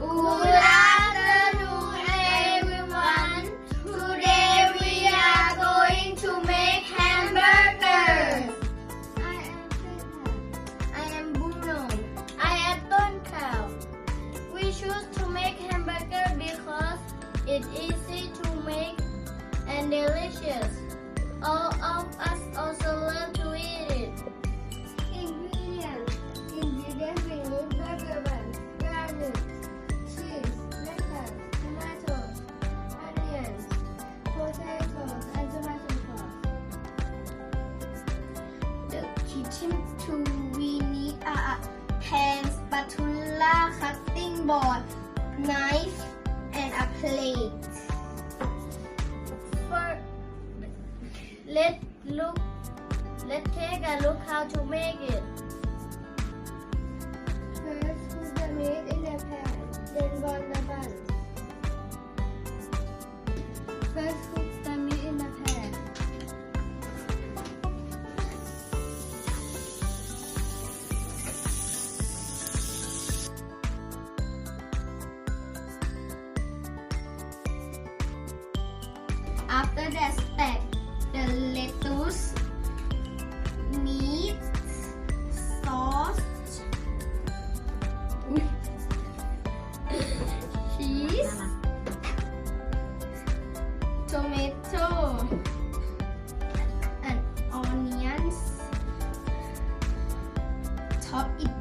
Good afternoon, everyone. Today we are going to make hamburgers. I am Bruno. I am Tonkhao. We choose to make hamburger because it's easy to make and delicious. All of us also love to eat it. Ingredients we need burger buns, garlic, cheese, lettuce, tomatoes, onions, potatoes, and tomato sauce. The kitchen tools we need are pan, spatula, cutting board, knife, and a plate. Let's take a look how to make it. First, put the meat in the pan, then boil the bun. First, cook the meat in the pan. After that step, the lettuce, meat, sauce, cheese, tomato, and onions. Chop it